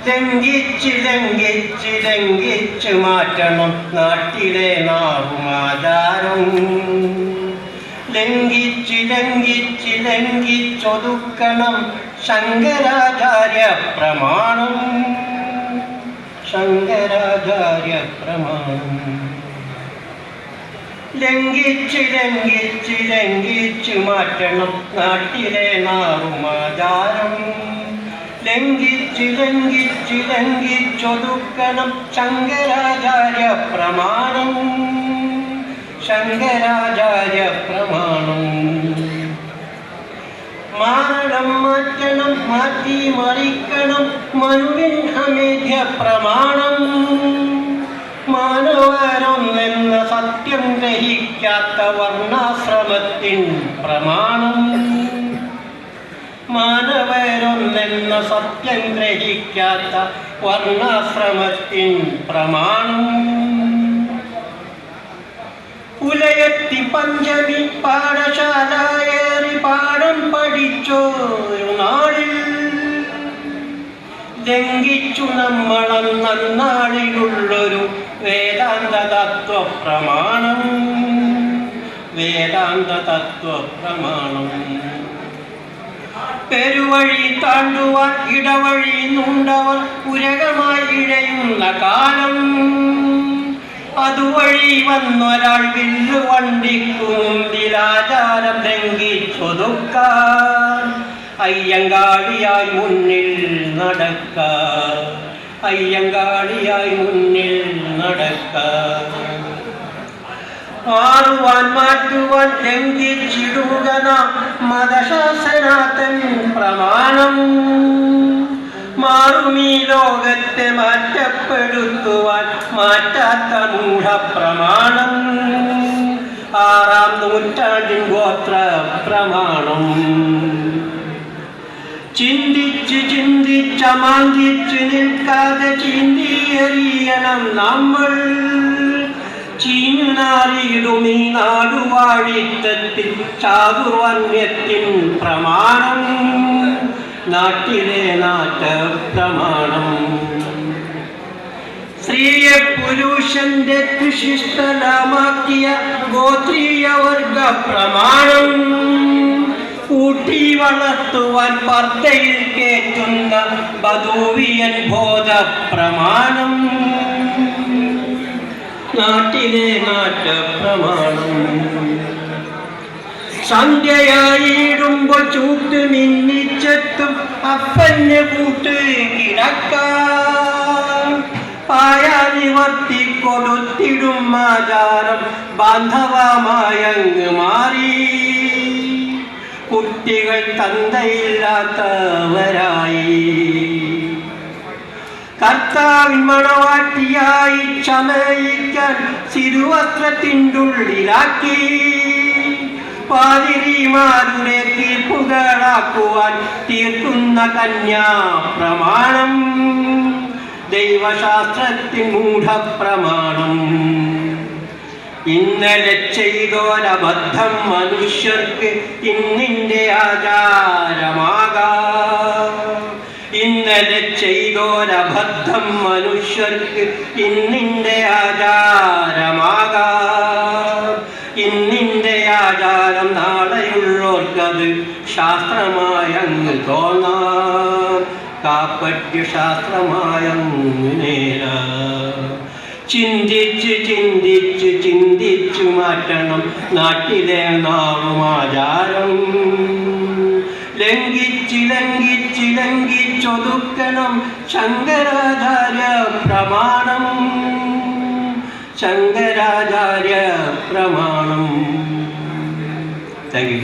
ലംഘിച്ച് മാറ്റണം നാട്ടിലെ നാറുമാചാരം. ലംഘിച്ചൊതുക്കണം ശങ്കരാചാര്യ പ്രമാണം. ലംഘിച്ച് മാറ്റണം നാട്ടിലെ നാറുമാചാരം. ലംഘിച്ചൊതുക്കണം ശങ്കരാചാര്യ പ്രമാണം. മാറണം മാറ്റണം മാറ്റി മറിക്കണം മനുവിൻ അമേധ്യ പ്രമാണം. മാനവരൊന്നെന്ന സത്യം ഗ്രഹിക്കാത്ത വർണ്ണാശ്രമത്തിൻ പ്രമാണം. മാനവരൊന്നെന്ന സത്യം ഗ്രഹിക്കാത്ത വർണ്ണാശ്രമത്തിൻ പ്രമാണം. ഉലയത്തി പഞ്ചമി പാഠശാലയേറി പാഠം പഠിച്ചോരു നാളിൽ ലംഘിച്ചു നമ്മളന്നാളിലുള്ളൊരു വേദാന്ത തത്വപ്രമാണം. പെരുവഴി താണ്ടുവാൻ ഇടവഴി നൂണ്ടവർ ഉരകമായി ഇഴയുന്ന കാലം. അതുവഴി വന്നൊരാൾ വില്ലു വണ്ടിക്കു മുമ്പിലാചാരം ലംഘിച്ചൊതുക്കാൻ അയ്യങ്കാളിയായി മുന്നിൽ നടക്കാൻ. മാറുവാൻ മാറ്റുവാൻ ലംഘിച്ചിടുക നാം മതശാസനാതൻ പ്രമാണം. മാറുമീ ലോകത്തെ മാറ്റപ്പെടുത്തുവാൻ മാറ്റാത്ത മൂഢപ്രമാണം. 6-ാം നൂറ്റാണ്ടിൻ ഗോത്ര പ്രമാണം. ചിന്തിച്ചമാന്തിച്ചു നിൽക്കാതെ ചിന്തിയെറിയണം നമ്മൾ. ചീഞ്ഞുനാറിയിടും ഈ നാടുവാഴിത്തത്തിൽ ചാതുർവർണ്ണ്യത്തിൻ പ്രമാണം. നാട്ടിലെ നാട്ടപ്രമാണം. സ്ത്രീയെ പുരുഷന്റെ വിശിഷ്ടമാക്കിയ ഗോത്രീയ വർഗ പ്രമാണം. ഊട്ടി വളർത്തുവാൻ പർദ്ദയിൽ കേറ്റുന്ന ബദൂവിയൻ ബോധ പ്രമാണം. നാട്ടിലെ നാട്ടപ്രമാണം. സന്ധ്യയായിടുമ്പോൾ ചൂട്ട് മിന്നിച്ചെത്തും അപ്പന് കൂട്ട് കിടക്കാൻ. പായാ നിവർത്തി കൊടുത്തിടും ആചാരം ബാന്ധവമായങ്ങ് മാറി. കുട്ടികൾ തന്തയില്ലാത്തവരായി. കർത്താവിൻ മണവാട്ടിയായി ചമയിക്കാൻ സിരുവസ്ത്രത്തിനുള്ളിലാക്കി. പാതിരിമാരുടെ തീർപ്പുകളാക്കുവാൻ തീർക്കുന്ന കന്യാ പ്രമാണം. ദൈവശാസ്ത്രത്തിൻ മൂഢപ്രമാണം. ഇന്നലെ ചെയ്തോരബദ്ധം മനുഷ്യർക്ക് ഇന്നിന്റെ ആചാരമാകാം. ഇന്നലെ ചെയ്തോരബദ്ധം മനുഷ്യർക്ക് ഇന്നിന്റെ ആചാരമാകാം. ഇന്നിന്റെ ആചാരം നാളെയുള്ളവർക്കത് ശാസ്ത്രമായങ്ങ് തോന്നാം. കാപ്പറ്റ്യ ശാസ്ത്രമായങ്ങ് നേരാം. ചിന്തിച്ചു മാറ്റണം നാട്ടിലെ നാളുമാചാരം. ലംഘിച്ചൊതുക്കണം ശങ്കരാചാര്യ പ്രമാണം. Thank you.